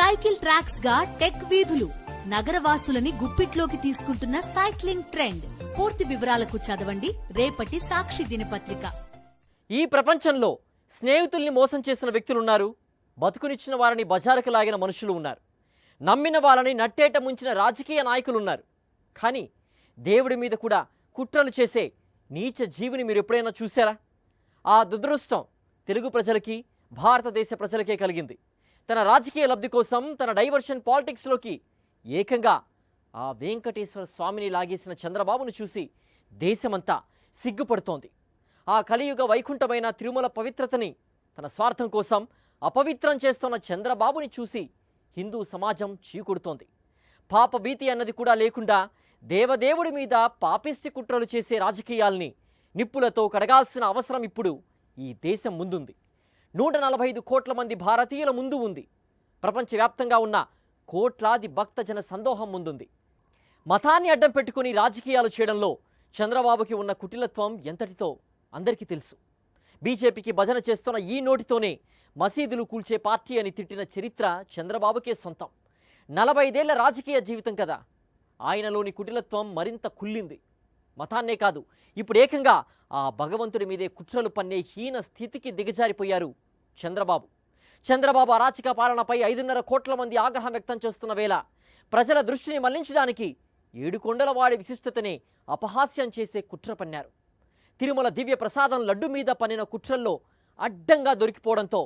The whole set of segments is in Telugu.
సైకిల్ ట్రాక్స్ గా టెక్ వీధులు నగరవాసులని గుప్పిట్లోకి తీసుకుంటున్న సైక్లింగ్ ట్రెండ్. పూర్తి వివరాలకు చదవండి రేపటి సాక్షి దినపత్రిక. ఈ ప్రపంచంలో స్నేహితుల్ని మోసం చేసిన వ్యక్తులున్నారు, బతుకునిచ్చిన వారిని బజారుకు లాగిన మనుషులు ఉన్నారు, నమ్మిన వాళ్ళని నట్టేట ముంచిన రాజకీయ నాయకులున్నారు. కానీ దేవుడి మీద కూడా కుట్రలు చేసే నీచ జీవిని మీరు ఎప్పుడైనా చూశారా? ఆ దురదృష్టం తెలుగు ప్రజలకి, భారతదేశ ప్రజలకే కలిగింది. తన రాజకీయ లబ్ధి కోసం తన డైవర్షన్ పాలిటిక్స్లోకి ఏకంగా ఆ వెంకటేశ్వర స్వామిని లాగేసిన చంద్రబాబును చూసి దేశమంతా సిగ్గుపడుతోంది. ఆ కలియుగ వైకుంఠమైన తిరుమల పవిత్రతని తన స్వార్థం కోసం అపవిత్రం చేస్తున్న చంద్రబాబుని చూసి హిందూ సమాజం చీకుడుతోంది. పాప భీతి అన్నది కూడా లేకుండా దేవదేవుడి మీద పాపిష్టి కుట్రలు చేసే రాజకీయాల్ని నిప్పులతో కడగాల్సిన అవసరం ఇప్పుడు ఈ దేశం ముందుంది. 145 కోట్ల మంది భారతీయుల ముందు ఉంది. ప్రపంచవ్యాప్తంగా ఉన్న కోట్లాది భక్తజన సందోహం ముందుంది. మతాన్ని అడ్డం పెట్టుకుని రాజకీయాలు చేయడంలో చంద్రబాబుకి ఉన్న కుటిలత్వం ఎంతటితో అందరికీ తెలుసు. బీజేపీకి భజన చేస్తున్న ఈ నోటితోనే మసీదులు కూల్చే పార్టీ అని తిట్టిన చరిత్ర చంద్రబాబుకే సొంతం. 45 ఏళ్ల రాజకీయ జీవితం కదా, ఆయనలోని కుటిలత్వం మరింత కుళ్ళింది. మతాన్నే కాదు, ఇప్పుడు ఏకంగా ఆ భగవంతుడి మీదే కుట్రలు పన్నే హీన స్థితికి దిగజారిపోయారు చంద్రబాబు. చంద్రబాబు అరాచక పాలనపై 5.5 కోట్ల మంది ఆగ్రహం వ్యక్తం చేస్తున్న వేళ ప్రజల దృష్టిని మళ్లించడానికి 7 కొండలవాడి విశిష్టతనే అపహాస్యం చేసే కుట్ర పన్నారు. తిరుమల దివ్య ప్రసాదం లడ్డు మీద పన్నిన కుట్రల్లో అడ్డంగా దొరికిపోవడంతో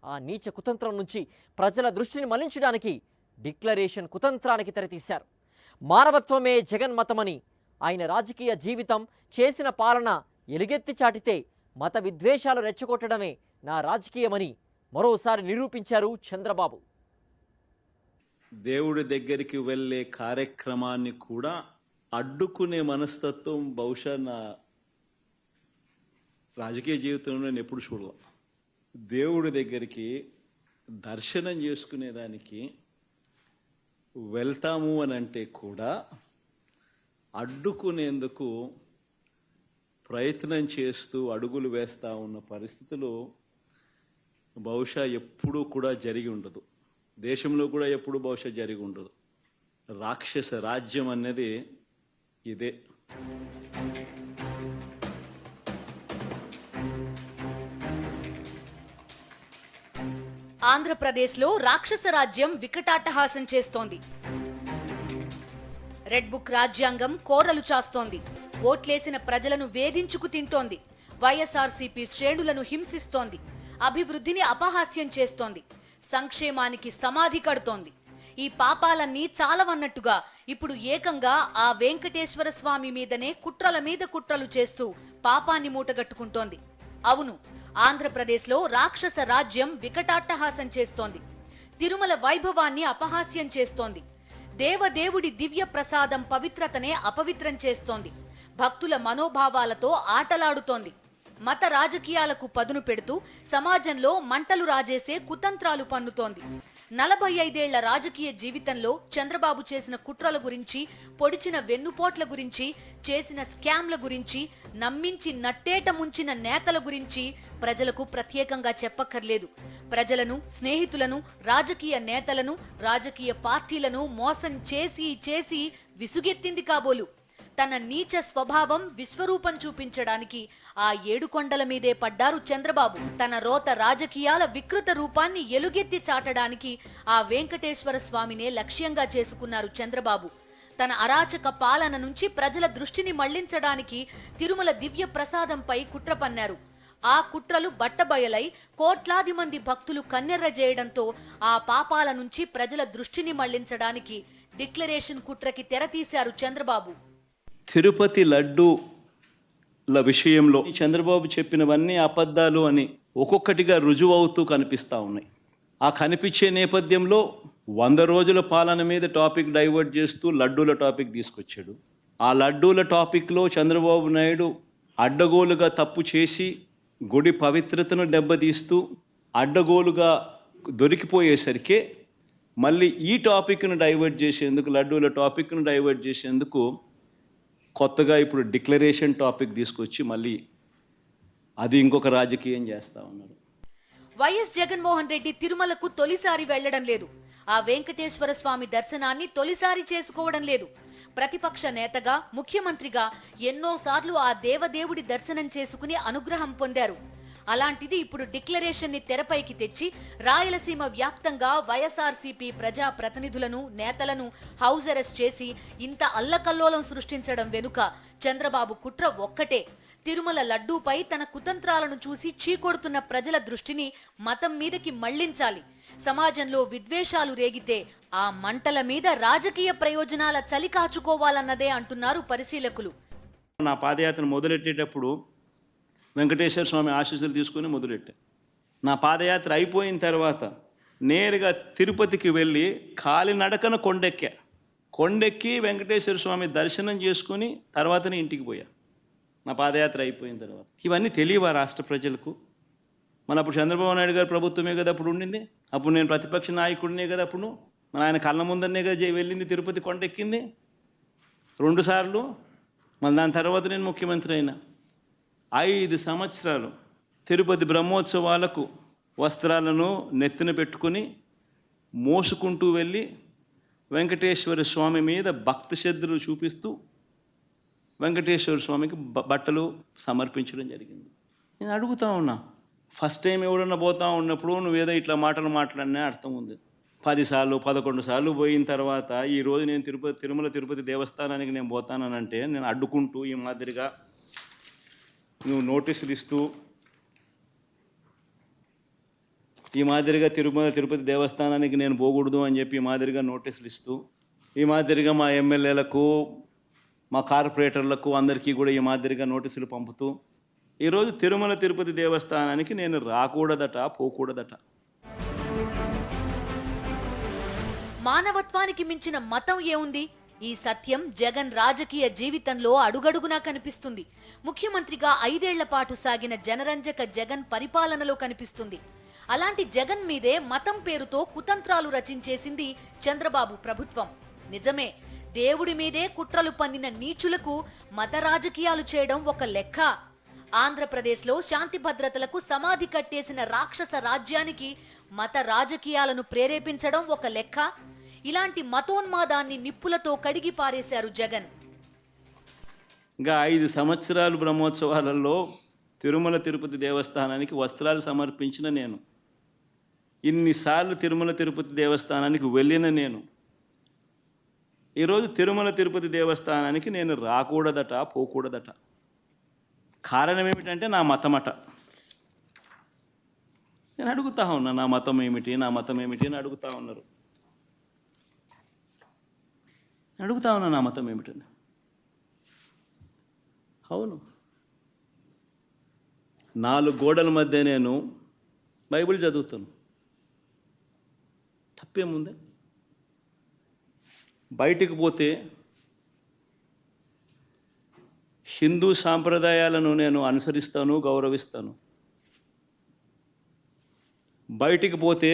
ఆ నీచ కుతంత్రం నుంచి ప్రజల దృష్టిని మళ్లించడానికి డిక్లరేషన్ కుతంత్రానికి తెరతీశారు. మానవత్వమే జగన్మతమని ఆయన రాజకీయ జీవితం, చేసిన పాలన ఎలుగెత్తి చాటితే మత విద్వేషాలు రెచ్చగొట్టడమే నా రాజకీయమని మరోసారి నిరూపించారు చంద్రబాబు. దేవుడి దగ్గరికి వెళ్ళే కార్యక్రమాన్ని కూడా అడ్డుకునే మనస్తత్వం బహుశా నా రాజకీయ జీవితంలో నేను ఎప్పుడు చూడలే. దేవుడి దగ్గరికి దర్శనం చేసుకునేదానికి వెళ్తాము అని అంటే కూడా అడ్డుకునేందుకు ప్రయత్నం చేస్తూ అడుగులు వేస్తూ ఉన్న పరిస్థితులు బహుశా ఎప్పుడూ కూడా జరిగి ఉండదు. దేశంలో కూడా ఎప్పుడు బహుశా జరిగి ఉండదు. రాక్షస రాజ్యం అనేది ఇదే. ఆంధ్రప్రదేశ్లో రాక్షస రాజ్యం వికటాట్టహాసం చేస్తోంది. రెడ్ బుక్ రాజ్యాంగం కోరలు చాస్తోంది. ఓట్లేసిన ప్రజలను వేధించుకు తింటోంది. వైఎస్ఆర్సీపీ శ్రేణులను హింసిస్తోంది. అభివృద్ధిని అపహాస్యం చేస్తోంది. సంక్షేమానికి సమాధి కడుతోంది. ఈ పాపాలన్నీ చాలవన్నట్టుగా ఇప్పుడు ఏకంగా ఆ వెంకటేశ్వర స్వామి మీదనే కుట్రల మీద కుట్రలు చేస్తూ పాపాన్ని మూటగట్టుకుంటోంది. అవును, ఆంధ్రప్రదేశ్లో రాక్షస రాజ్యం వికటాట్టహాసం చేస్తోంది. తిరుమల వైభవాన్ని అపహాస్యం చేస్తోంది. దేవదేవుడి దివ్య ప్రసాదం పవిత్రతనే అపవిత్రం చేస్తోంది. భక్తుల మనోభావాలతో ఆటలాడుతోంది. మత రాజకీయాలకు పదును పెడుతూ సమాజంలో మంటలు రాజేసే కుతంత్రాలు పన్నుతోంది. 45 ఏళ్ల రాజకీయ జీవితంలో చంద్రబాబు చేసిన కుట్రల గురించి, పొడిచిన వెన్నుపోట్ల గురించి, చేసిన స్కామ్ల గురించి, నమ్మించి నట్టేట ముంచిన నేతల గురించి ప్రజలకు ప్రత్యేకంగా చెప్పక్కర్లేదు. ప్రజలను, స్నేహితులను, రాజకీయ నేతలను, రాజకీయ పార్టీలను మోసం చేసి చేసి విసుగెత్తింది కాబోలు. తన నీచ స్వభావం విశ్వరూపం చూపించడానికి ఆ 7 కొండల మీదే పడ్డారు చంద్రబాబు. తన రోత రాజకీయాల వికృత రూపాన్ని ఎలుగెత్తి చాటడానికి ఆ వెంకటేశ్వర స్వామినే లక్ష్యంగా చేసుకున్నారు చంద్రబాబు. తన అరాచక పాలన నుంచి ప్రజల దృష్టిని మళ్లించడానికి తిరుమల దివ్య ప్రసాదంపై కుట్ర పన్నారు. ఆ కుట్రలు బట్టబయలై కోట్లాది మంది భక్తులు కన్నెర్ర చేయడంతో ఆ పాపాల నుంచి ప్రజల దృష్టిని మళ్లించడానికి డిక్లరేషన్ కుట్రకి తెరతీశారు చంద్రబాబు. తిరుపతి లడ్డూల విషయంలో చంద్రబాబు చెప్పినవన్నీ అబద్ధాలు అని ఒక్కొక్కటిగా రుజువవుతూ కనిపిస్తూ ఉన్నాయి. ఆ కనిపించే నేపథ్యంలో 100 రోజుల పాలన మీద టాపిక్ డైవర్ట్ చేస్తూ లడ్డూల టాపిక్ తీసుకొచ్చాడు. ఆ లడ్డూల టాపిక్లో చంద్రబాబు నాయుడు అడ్డగోలుగా తప్పు చేసి గుడి పవిత్రతను దెబ్బతీస్తూ అడ్డగోలుగా దొరికిపోయేసరికి మళ్ళీ ఈ టాపిక్ను డైవర్ట్ చేసేందుకు, లడ్డూల టాపిక్ను డైవర్ట్ చేసేందుకు కొత్తగా ఇప్పుడు డిక్లరేషన్ టాపిక్ తీసుకొచ్చి మళ్ళీ అది ఇంకొక రాజకీయం చేస్తా ఉన్నారు. వైఎస్ జగన్మోహన్ రెడ్డి తిరుమలకు తొలిసారి వెళ్లడం లేదు. ఆ వెంకటేశ్వర స్వామి దర్శనాన్ని తొలిసారి చేసుకోవడం లేదు. ప్రతిపక్ష నేతగా, ముఖ్యమంత్రిగా ఎన్నోసార్లు ఆ దేవదేవుడి దర్శనం చేసుకుని అనుగ్రహం పొందారు. అలాంటిది ఇప్పుడు డిక్లరేషన్ ని తెరపైకి తెచ్చి రాయలసీమ వ్యాప్తంగా వైఎస్ఆర్సీపీ ప్రజా ప్రతినిధులను, నేతలను హౌస్ అరెస్ట్ చేసి ఇంత అల్లకల్లోలం సృష్టించడం వెనుక చంద్రబాబు కుట్ర ఒక్కటే. తిరుమల లడ్డూపై తన కుతంత్రాలను చూసి చీకొడుతున్న ప్రజల దృష్టిని మతం మీదకి మళ్లించాలి. సమాజంలో విద్వేషాలు రేగితే ఆ మంటల మీద రాజకీయ ప్రయోజనాల చలి కాచుకోవాలన్నదే అంటున్నారు పరిశీలకులు. నా పాదయాత్ర మొదలెట్టేటప్పుడు వెంకటేశ్వర స్వామి ఆశీస్సులు తీసుకుని మొదలెట్టా. నా పాదయాత్ర అయిపోయిన తర్వాత నేరుగా తిరుపతికి వెళ్ళి కాలినడకన కొండెక్కి వెంకటేశ్వర స్వామి దర్శనం చేసుకుని తర్వాతనే ఇంటికి పోయా. నా పాదయాత్ర అయిపోయిన తర్వాత ఇవన్నీ తెలియవా రాష్ట్ర ప్రజలకు? మన అప్పుడు చంద్రబాబు నాయుడు గారు ప్రభుత్వమే కదా అప్పుడు ఉండింది. అప్పుడు నేను ప్రతిపక్ష నాయకుడినే కదా అప్పుడు. మన ఆయన కళ్ళ ముందరనే కదా వెళ్ళింది, తిరుపతి కొండెక్కింది 2 సార్లు. మళ్ళీ దాని తర్వాత నేను ముఖ్యమంత్రి అయినా. 5 సంవత్సరాలు తిరుపతి బ్రహ్మోత్సవాలకు వస్త్రాలను నెత్తిన పెట్టుకుని మోసుకుంటూ వెళ్ళి వెంకటేశ్వర స్వామి మీద భక్తి శ్రద్ధలు చూపిస్తూ వెంకటేశ్వర స్వామికి బట్టలు సమర్పించడం జరిగింది. నేను అడుగుతా ఉన్నా, ఫస్ట్ టైం ఎవడన్నా పోతా ఉన్నప్పుడు నువ్వేదో ఇట్లా మాటలు మాట్లాడినా అర్థం ఉంది. 10 సార్లు 11 సార్లు పోయిన తర్వాత ఈరోజు నేను తిరుమల తిరుపతి దేవస్థానానికి నేను పోతానంటే నేను అడ్డుకుంటూ ఈ మాదిరిగా నువ్వు నోటీసులు ఇస్తూ ఈ మాదిరిగా తిరుమల తిరుపతి దేవస్థానానికి నేను పోకూడదు అని చెప్పి ఈ మాదిరిగా నోటీసులు ఇస్తూ ఈ మాదిరిగా మా ఎమ్మెల్యేలకు, మా కార్పొరేటర్లకు అందరికీ కూడా ఈ మాదిరిగా నోటీసులు పంపుతూ ఈరోజు తిరుమల తిరుపతి దేవస్థానానికి నేను రాకూడదట, పోకూడదట. మానవత్వానికి మించిన మతం ఏముంది? ఈ సత్యం జగన్ రాజకీయ జీవితంలో అడుగడుగునా కనిపిస్తుంది. ముఖ్యమంత్రిగా 5 ఏళ్ల పాటు సాగిన జనరంజక జగన్ పరిపాలనలో కనిపిస్తుంది. అలాంటి జగన్ మీదే మతం పేరుతో కుతంత్రాలు రచించేసింది చంద్రబాబు ప్రభుత్వం. నిజమే, దేవుడి మీదే కుట్రలు పన్నిన నీచులకు మత రాజకీయాలు చేయడం ఒక లెక్క. ఆంధ్రప్రదేశ్లో శాంతి భద్రతలకు సమాధి కట్టేసిన రాక్షస రాజ్యానికి మత రాజకీయాలను ప్రేరేపించడం ఒక లెక్క. ఇలాంటి మతోన్మాదాన్ని నిప్పులతో కడిగి పారేశారు జగన్. ఇంకా 5 సంవత్సరాలు బ్రహ్మోత్సవాలలో తిరుమల తిరుపతి దేవస్థానానికి వస్త్రాలు సమర్పించిన నేను, ఇన్నిసార్లు తిరుమల తిరుపతి దేవస్థానానికి వెళ్ళిన నేను, ఈరోజు తిరుమల తిరుపతి దేవస్థానానికి నేను రాకూడదట, పోకూడదట. కారణం ఏమిటంటే నా మతమట. నేను అడుగుతా ఉన్నా, నా మతం ఏమిటి, నా మతం ఏమిటి అని అడుగుతా ఉన్నారు. అడుగుతా ఉన్నా నా మతం ఏమిటని. అవును, 4 గోడల మధ్య నేను బైబిల్ చదువుతాను, తప్పేముంది? బయటికి పోతే హిందూ సాంప్రదాయాలను నేను అనుసరిస్తాను, గౌరవిస్తాను. బయటికి పోతే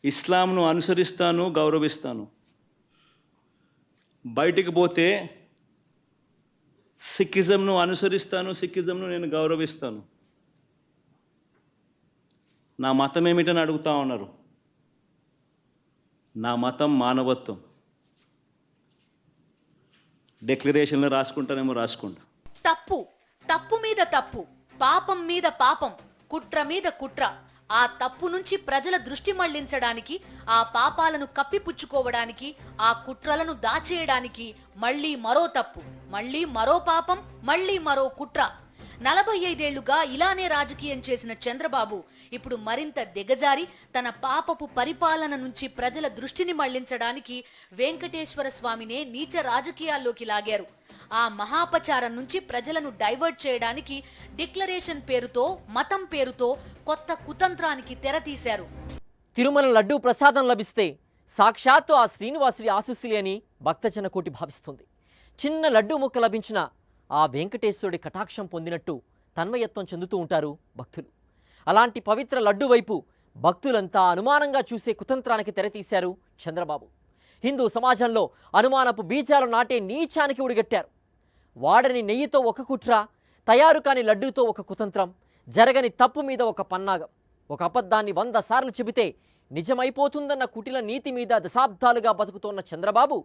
ఇస్లాంను అనుసరిస్తాను, గౌరవిస్తాను. బయటికి పోతే సిక్కిజంను అనుసరిస్తాను, సిక్కిజంను నేను గౌరవిస్తాను. నా మతం ఏమిటని అడుగుతా ఉన్నారు. నా మతం మానవత్వం. డిక్లరేషన్లో రాసుకుంటానేమో రాసుకుంటా. తప్పు మీద తప్పు, పాపం మీద పాపం, కుట్ర మీద కుట్ర. ఆ తప్పు నుంచి ప్రజల దృష్టి మళ్లించడానికి, ఆ పాపాలను కప్పిపుచ్చుకోవడానికి, ఆ కుట్రలను దాచేయడానికి మళ్లీ మరో తప్పు, మళ్లీ మరో పాపం, మళ్లీ మరో కుట్ర. 45 ఏళ్లుగా ఇలానే రాజకీయం చేసిన చంద్రబాబు ఇప్పుడు మరింత దిగజారి తన పాపపు పరిపాలన నుంచి ప్రజల దృష్టిని మళ్లించడానికి వెంకటేశ్వర స్వామినే నీచ రాజకీయాల్లోకి లాగారు. ఆ మహాపచారం నుంచి ప్రజలను డైవర్ట్ చేయడానికి డిక్లరేషన్ పేరుతో, మతం పేరుతో కొత్త కుతంత్రానికి తెరతీశారు. తిరుమల లడ్డూ ప్రసాదం లభిస్తే సాక్షాత్తు ఆ శ్రీనివాసుడి ఆశీస్సులే అని భక్తజన కోటి భావిస్తుంది. చిన్న లడ్డూ ముక్క లభించిన ఆ వెంకటేశ్వరుడి కటాక్షం పొందినట్టు తన్మయత్వం చెందుతూ ఉంటారు భక్తులు. అలాంటి పవిత్ర లడ్డు వైపు భక్తులంతా అనుమానంగా చూసే కుతంత్రానికి తెరతీశారు చంద్రబాబు. హిందూ సమాజంలో అనుమానపు బీజాలు నాటే నీచానికి ఉడిగట్టారు. వాడని నెయ్యితో ఒక కుట్ర, తయారు కాని లడ్డూతో ఒక కుతంత్రం, జరగని తప్పు మీద ఒక పన్నాగం. ఒక అబద్ధాన్ని 100 సార్లు చెబితే నిజమైపోతుందన్న కుటిల నీతి మీద దశాబ్దాలుగా బతుకుతోన్న చంద్రబాబు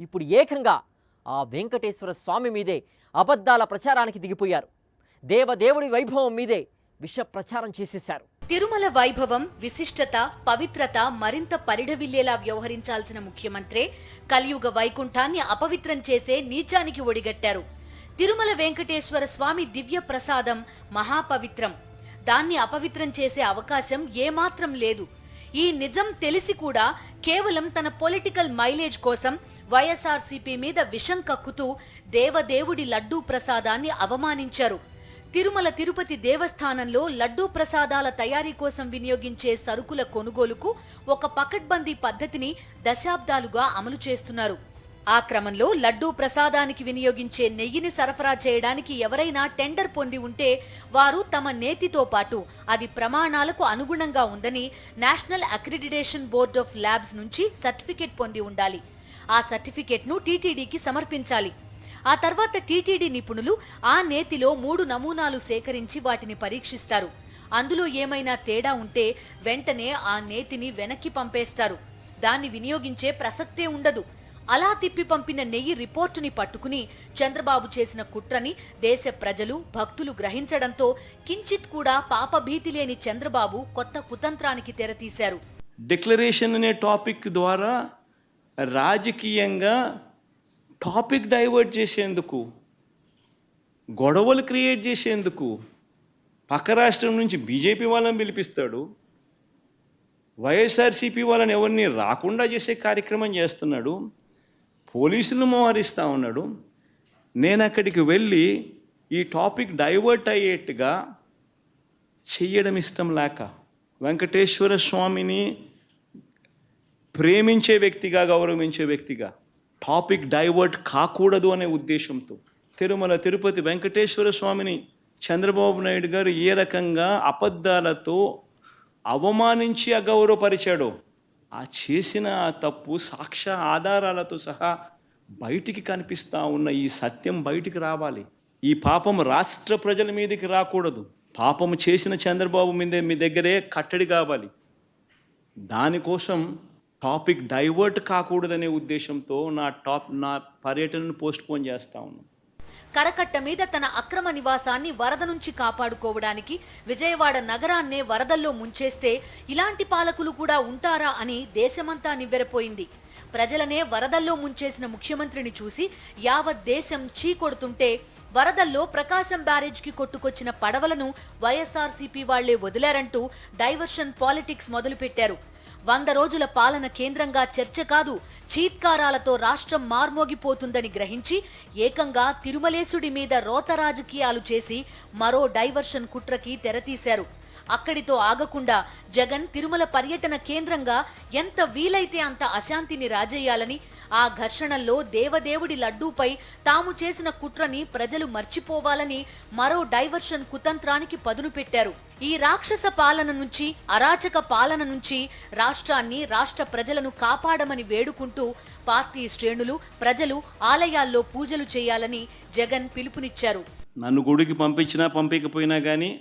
ఇప్పుడు ఏకంగా ఆ వెంకటేశ్వర స్వామి మీదే అబద్ధాల ప్రచారానికి దిగిపోయారు. దేవదేవుడి వైభవం మీదే విష ప్రచారం చేసేశారు. తిరుమల వైభవం, విశిష్టత, పవిత్రత మరింత పరిఢవిల్లేలా వ్యవహరించాల్సిన ముఖ్యమంత్రే కలియుగ వైకుంఠాన్ని అపవిత్రం చేసే నీచానికి ఒడిగట్టారు. తిరుమల వెంకటేశ్వర స్వామి దివ్య ప్రసాదం మహాపవిత్రం. దాన్ని అపవిత్రం చేసే అవకాశం ఏమాత్రం లేదు. ఈ నిజం తెలిసి కూడా కేవలం తన పొలిటికల్ మైలేజ్ కోసం వైఎస్ఆర్సీపీ మీద విషం కక్కుతూ దేవదేవుడి లడ్డూ ప్రసాదాన్ని అవమానించారు. తిరుమల తిరుపతి దేవస్థానంలో లడ్డూ ప్రసాదాల తయారీ కోసం వినియోగించే సరుకుల కొనుగోలుకు ఒక పకడ్బందీ పద్ధతిని దశాబ్దాలుగా అమలు చేస్తున్నారు. ఆ క్రమంలో లడ్డూ ప్రసాదానికి వినియోగించే నెయ్యిని సరఫరా చేయడానికి ఎవరైనా టెండర్ పొంది ఉంటే వారు తమ నేతితో పాటు అది ప్రమాణాలకు అనుగుణంగా ఉందని national accreditation board of labs నుంచి సర్టిఫికెట్ పొంది ఉండాలి. ఆ సర్టిఫికెట్ను టీటీడీకి సమర్పించాలి. ఆ తర్వాత టీటీడీ నిపుణులు ఆ నేతిలో 3 నమూనాలు సేకరించి వాటిని పరీక్షిస్తారు. అందులో ఏమైనా తేడా ఉంటే వెంటనే ఆ నేతిని వెనక్కి పంపేస్తారు. దాన్ని వినియోగించే ప్రసక్తే ఉండదు. అలా తిప్పి పంపిన నెయ్యి రిపోర్టుని పట్టుకుని చంద్రబాబు చేసిన కుట్రని దేశ ప్రజలు, భక్తులు గ్రహించడంతో కించిత్ కూడా పాపభీతి లేని చంద్రబాబు కొత్త కుతంత్రానికి తెరతీశారు. డిక్లరేషన్ అనే టాపిక్ ద్వారా రాజకీయంగా టాపిక్ డైవర్ట్ చేసేందుకు, గొడవలు క్రియేట్ చేసేందుకు పక్క రాష్ట్రం నుంచి బీజేపీ వాళ్ళని పిలిపిస్తాడు, వైఎస్ఆర్సీపీ వాళ్ళని ఎవరిని రాకుండా చేసే కార్యక్రమం చేస్తున్నాడు, పోలీసులను మోహరిస్తూ ఉన్నాడు. నేను అక్కడికి వెళ్ళి ఈ టాపిక్ డైవర్ట్ అయ్యేట్టుగా చెయ్యడం ఇష్టం లేక వెంకటేశ్వర స్వామిని ప్రేమించే వ్యక్తిగా, గౌరవించే వ్యక్తిగా టాపిక్ డైవర్ట్ కాకూడదు అనే ఉద్దేశంతో తిరుమల తిరుపతి వెంకటేశ్వర స్వామిని చంద్రబాబు నాయుడు గారు ఏ రకంగా అబద్ధాలతో అవమానించి అగౌరవపరిచాడో, ఆ చేసిన ఆ తప్పు సాక్ష్య ఆధారాలతో సహా బయటికి కనిపిస్తూ ఉన్న ఈ సత్యం బయటికి రావాలి. ఈ పాపం రాష్ట్ర ప్రజల మీదకి రాకూడదు. పాపము చేసిన చంద్రబాబు మీద మీ దగ్గరే కట్టడి కావాలి. దానికోసం టాపిక్ డైవర్ట్ కాకూడదనే ఉద్దేశంతో నా పర్యటనను పోస్ట్పోన్ చేస్తూ ఉన్నాను. కరకట్ట మీద తన అక్రమ నివాసాన్ని వరద నుంచి కాపాడుకోవడానికి విజయవాడ నగరాన్నే వరదల్లో ముంచేస్తే ఇలాంటి పాలకులు కూడా ఉంటారా అని దేశమంతా నివ్వెరపోయింది. ప్రజలనే వరదల్లో ముంచేసిన ముఖ్యమంత్రిని చూసి యావత్ దేశం చీకొడుతుంటే వరదల్లో ప్రకాశం బ్యారేజ్కి కొట్టుకొచ్చిన పడవలను వైఎస్ఆర్సీపీ వాళ్లే వదిలారంటూ డైవర్షన్ పాలిటిక్స్ మొదలుపెట్టారు. 100 రోజుల పాలన కేంద్రంగా చర్చ కాదు, చీత్కారాలతో రాష్ట్రం మార్మోగిపోతుందని గ్రహించి ఏకంగా తిరుమలేశుడి మీద రోత రాజకీయాలు చేసి మరో డైవర్షన్ కుట్రకి తెరతీశారు. అక్కడితో ఆగకుండా జగన్ తిరుమల పర్యటన కేంద్రంగా ఎంత వీలైతే అంత అశాంతిని రాజేయాలని, ఆ ఘర్షణల్లో దేవదేవుడి లడ్డూపై తాము చేసిన కుట్రని ప్రజలు మర్చిపోవాలని మరో డైవర్షన్ కుతంత్రానికి పదును పెట్టారు. ఈ రాక్షస పాలన నుంచి, అరాచక పాలన నుంచి రాష్ట్రాన్ని, రాష్ట్ర ప్రజలను కాపాడమని వేడుకుంటూ పార్టీ శ్రేణులు, ప్రజలు ఆలయాల్లో పూజలు చేయాలని జగన్ పిలుపునిచ్చారు. నన్ను గుడికి పంపించినా పంపించకపోయినా కానీ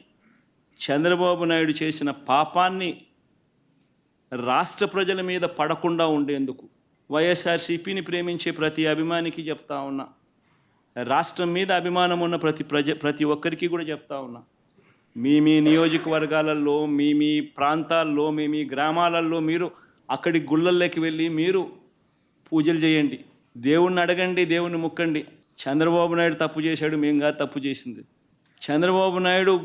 చంద్రబాబు నాయుడు చేసిన పాపాన్ని రాష్ట్ర ప్రజల మీద పడకుండా ఉండేందుకు వైఎస్ఆర్సీపీని ప్రేమించే ప్రతి అభిమానికి చెప్తా ఉన్నా, రాష్ట్రం మీద అభిమానం ఉన్న ప్రతి ఒక్కరికి కూడా చెప్తా ఉన్నా, మీ నియోజకవర్గాలలో, మీ ప్రాంతాల్లో, మీ గ్రామాలలో మీరు అక్కడి గుళ్ళల్లోకి వెళ్ళి మీరు పూజలు చేయండి, దేవుణ్ణి అడగండి, దేవుణ్ణి ముక్కండి. చంద్రబాబు నాయుడు తప్పు చేశాడు, మేము కాదు తప్పు చేసింది. చంద్రబాబు నాయుడు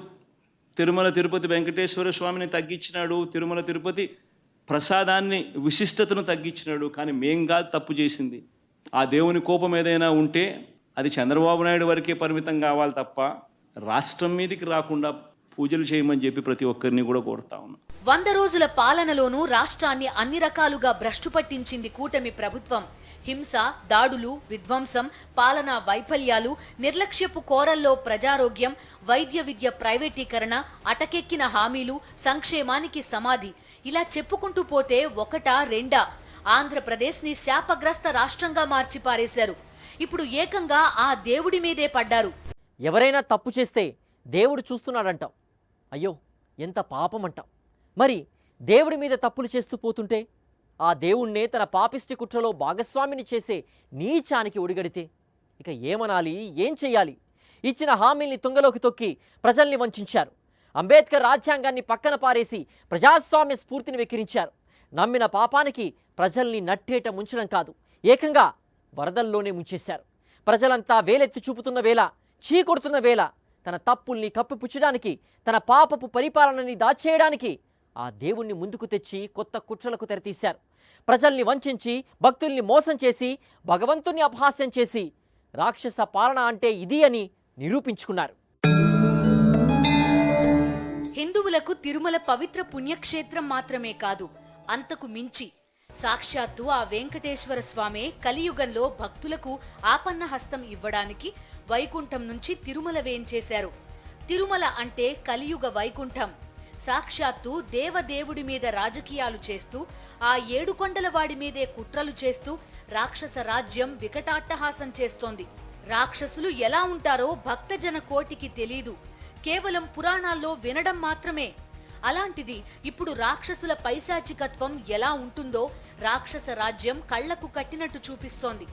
తిరుమల తిరుపతి వెంకటేశ్వర స్వామిని తగ్గించినాడు, తిరుమల తిరుపతి ప్రసాదాన్ని విశిష్టతను తగ్గించినాడు. కానీ మేం కాదు తప్పు చేసింది. ఆ దేవుని కోపం ఏదైనా ఉంటే అది చంద్రబాబు నాయుడు వరకే పరిమితం కావాలి తప్ప రాష్ట్రం మీదకి రాకుండా పూజలు చేయమని చెప్పి ప్రతి ఒక్కరిని కూడా కోరుతా ఉన్నాం. 100 రోజుల పాలనలోనూ రాష్ట్రాన్ని అన్ని రకాలుగా భ్రష్టు పట్టించింది కూటమి ప్రభుత్వం. హింస, దాడులు, విధ్వంసం, పాలనా వైఫల్యాలు, నిర్లక్ష్యపు కోరల్లో ప్రజారోగ్యం, వైద్య విద్య ప్రైవేటీకరణ, అటకెక్కిన హామీలు, సంక్షేమానికి సమాధి, ఇలా చెప్పుకుంటూ పోతే ఒకటా రెండా ఆంధ్రప్రదేశ్ని శాపగ్రస్త రాష్ట్రంగా మార్చి పారేశారు. ఇప్పుడు ఏకంగా ఆ దేవుడి మీదే పడ్డారు. ఎవరైనా తప్పు చేస్తే దేవుడు చూస్తున్నాడంటాం. అయ్యో ఎంత పాపం అంటాం. మరి దేవుడి మీద తప్పులు చేస్తూ పోతుంటే ఆ దేవుణ్ణే తన పాపిష్టి కుట్రలో భాగస్వామిని చేసే నీచానికి ఒడిగడితే ఇక ఏమనాలి, ఏం చెయ్యాలి? ఇచ్చిన హామీల్ని తుంగలోకి తొక్కి ప్రజల్ని వంచారు. అంబేద్కర్ రాజ్యాంగాన్ని పక్కన పారేసి ప్రజాస్వామ్య స్ఫూర్తిని వెక్కిరించారు. నమ్మిన పాపానికి ప్రజల్ని నట్టేట ముంచడం కాదు, ఏకంగా వరదల్లోనే ముంచేశారు. ప్రజలంతా వేలెత్తి చూపుతున్న వేళ, చీకొడుతున్న వేళ తన తప్పుల్ని కప్పిపుచ్చడానికి, తన పాపపు పరిపాలనని దాచేయడానికి ఆ దేవుణ్ణి ముందుకు తెచ్చి కొత్త కుట్రలకు తెరతీశారు. ప్రజల్ని వంచించి, భక్తుల్ని మోసం చేసి, భగవంతుణ్ణి అపహాస్యం చేసి రాక్షస పాలన అంటే ఇది అని నిరూపించుకున్నారు. హిందువులకు తిరుమల పవిత్ర పుణ్యక్షేత్రం మాత్రమే కాదు, అంతకు మించి సాక్షాత్తు ఆ వెంకటేశ్వర స్వామే కలియుగంలో భక్తులకు ఆపన్న హస్తం ఇవ్వడానికి వైకుంఠం నుంచి తిరుమల వేంచేశారు. తిరుమల అంటే కలియుగ వైకుంఠం. సాక్షాత్తు దేవదేవుడి మీద రాజకీయాలు చేస్తూ, ఆ 7 కొండల వాడి మీదే కుట్రలు చేస్తూ రాక్షస రాజ్యం వికటాట్టహాసం చేస్తోంది. రాక్షసులు ఎలా ఉంటారో భక్తజన కోటికి తెలీదు, కేవలం పురాణాల్లో వినడం మాత్రమే. అలాంటిది ఇప్పుడు రాక్షసుల పైశాచికత్వం ఎలా ఉంటుందో రాక్షస రాజ్యం కళ్లకు కట్టినట్టు చూపిస్తోంది.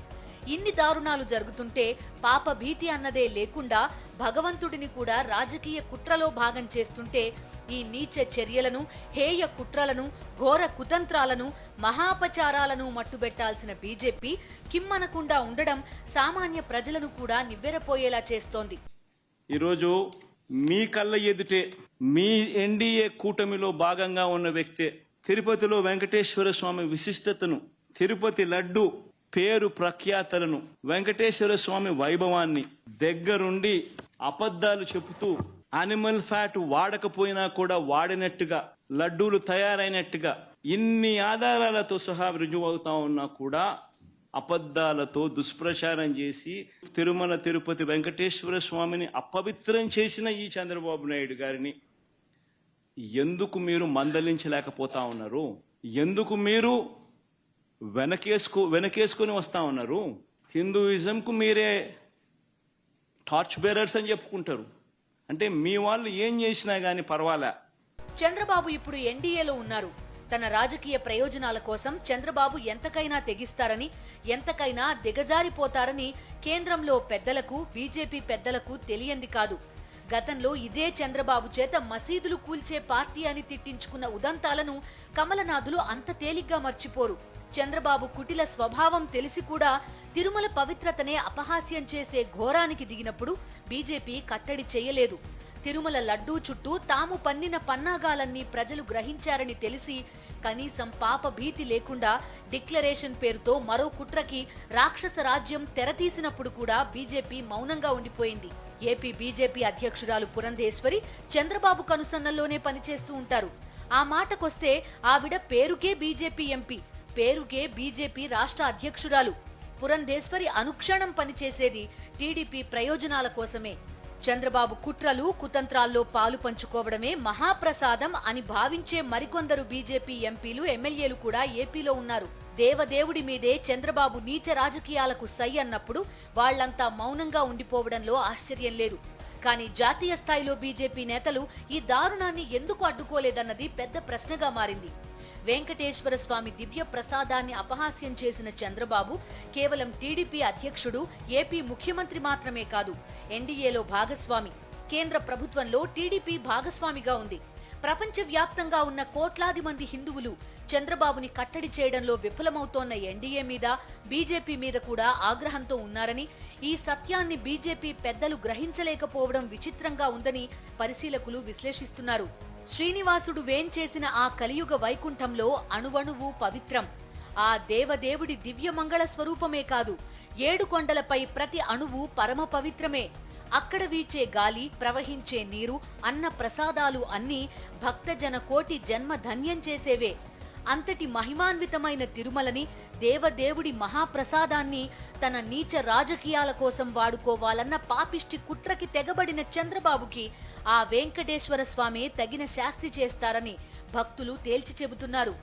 ఇన్ని దారుణాలు జరుగుతుంటే పాప భీతి అన్నదే లేకుండా భగవంతుడిని కూడా రాజకీయ కుట్రలో భాగం చేస్తుంటే ఈ నీచ చర్యలను, హేయ కుట్రలను, ఘోర కుతంత్రాలను, మహాపచారాలను మట్టుబెట్టాల్సిన బీజేపీ కిమ్మనకుండా ఉండడం సామాన్య ప్రజలను కూడా నివ్వెరపోయేలా చేస్తోంది. ఈరోజు మీ కళ్ళ ఎదుటే మీ ఎన్డీఏ కూటమిలో భాగంగా ఉన్న వ్యక్తే తిరుపతిలో వెంకటేశ్వర స్వామి విశిష్టతను, తిరుపతి లడ్డు పేరు ప్రఖ్యాతలను, వెంకటేశ్వర స్వామి వైభవాన్ని దగ్గరుండి అబద్ధాలు చెబుతూ అనిమల్ ఫ్యాట్ వాడకపోయినా కూడా వాడినట్టుగా, లడ్డూలు తయారైనట్టుగా ఇన్ని ఆధారాలతో సహా రుజువు అవుతా ఉన్నా కూడా అబద్ధాలతో దుష్ప్రచారం చేసి తిరుమల తిరుపతి వెంకటేశ్వర స్వామిని అపవిత్రం చేసిన ఈ చంద్రబాబు నాయుడు గారిని ఎందుకు మీరు మందలించలేకపోతా ఉన్నారు? ఎందుకు మీరు వెనకేసుకొని వస్తా ఉన్నారు? హిందూయిజంకు మీరే టార్చ్ బేరర్స్ అని చెప్పుకుంటారు. అంటే మీ వాళ్ళు ఏం చేసినా గానీ పర్వాలే. చంద్రబాబు ఇప్పుడు ఎన్డీఏలో ఉన్నారు. తన రాజకీయ ప్రయోజనాల కోసం చంద్రబాబు ఎంతకైనా తెగిస్తారని, ఎంతకైనా దిగజారిపోతారని కేంద్రంలో పెద్దలకు, బీజేపీ పెద్దలకు తెలియంది కాదు. గతంలో ఇదే చంద్రబాబు చేత మసీదులు కూల్చే పార్టీ అని తిట్టించుకున్న ఉదంతాలను కమలనాథులు అంత తేలిగ్గా మర్చిపోరు. చంద్రబాబు కుటిల స్వభావం తెలిసి కూడా తిరుమల పవిత్రతనే అపహాస్యం చేసే ఘోరానికి దిగినప్పుడు బీజేపీ కట్టడి చేయలేదు. తిరుమల లడ్డూ చుట్టూ తాము పన్నిన పన్నాగాలన్నీ ప్రజలు గ్రహించారని తెలిసి కనీసం పాప భీతి లేకుండా డిక్లరేషన్ పేరుతో మరో కుట్రకి రాక్షస రాజ్యం తెరతీసినప్పుడు కూడా బీజేపీ మౌనంగా ఉండిపోయింది. ఏపీ బీజేపీ అధ్యక్షురాలు పురంధేశ్వరి చంద్రబాబు కనుసన్నల్లోనే పనిచేస్తూ ఉంటారు. ఆ మాటకొస్తే ఆవిడ పేరుకే బీజేపీ ఎంపీ, పేరుకే బీజేపీ రాష్ట్ర అధ్యక్షురాలు. పురంధేశ్వరి అనుక్షణం పనిచేసేది టీడీపీ ప్రయోజనాల కోసమే. చంద్రబాబు కుట్రలు, కుతంత్రాల్లో పాలు పంచుకోవడమే మహాప్రసాదం అని భావించే మరికొందరు బీజేపీ ఎంపీలు, ఎమ్మెల్యేలు కూడా ఏపీలో ఉన్నారు. దేవదేవుడి మీదే చంద్రబాబు నీచ రాజకీయాలకు సై అన్నప్పుడు వాళ్లంతా మౌనంగా ఉండిపోవడంలో ఆశ్చర్యం లేదు. కానీ జాతీయ స్థాయిలో బీజేపీ నేతలు ఈ దారుణాన్ని ఎందుకు అడ్డుకోలేదన్నది పెద్ద ప్రశ్నగా మారింది. వెంకటేశ్వర స్వామి దివ్య ప్రసాదాన్ని అపహాస్యం చేసిన చంద్రబాబు కేవలం టీడీపీ అధ్యక్షుడు, ఏపీ ముఖ్యమంత్రి మాత్రమే కాదు, ఎన్డీఏలో భాగస్వామి. కేంద్ర ప్రభుత్వంలో టీడీపీ భాగస్వామిగా ఉంది. ప్రపంచవ్యాప్తంగా ఉన్న కోట్లాది మంది హిందువులు చంద్రబాబుని కట్టడి చేయడంలో విఫలమవుతోన్న ఎన్డీఏ మీద, బీజేపీ మీద కూడా ఆగ్రహంతో ఉన్నారని, ఈ సత్యాన్ని బీజేపీ పెద్దలు గ్రహించలేకపోవడం విచిత్రంగా ఉందని పరిశీలకులు విశ్లేషిస్తున్నారు. శ్రీనివాసుడు వేంచేసిన ఆ కలియుగ వైకుంఠంలో అణువణువు పవిత్రం. ఆ దేవదేవుడి దివ్య మంగళ స్వరూపమే కాదు, 7 కొండలపై ప్రతి అణువు పరమ పవిత్రమే. అక్కడ వీచే గాలి, ప్రవహించే నీరు, అన్న ప్రసాదాలు అన్నీ భక్తజన కోటి జన్మ ధన్యం చేసేవే. అంతటి మహిమాన్వితమైన తిరుమలని, దేవదేవుడి మహాప్రసాదాన్ని తన నీచ రాజకీయాల కోసం వాడుకోవాలన్న పాపిష్టి కుట్రకి తెగబడిన చంద్రబాబుకి ఆ వెంకటేశ్వర స్వామి తగిన శాస్తి చేస్తారని భక్తులు తేల్చి చెబుతున్నారు.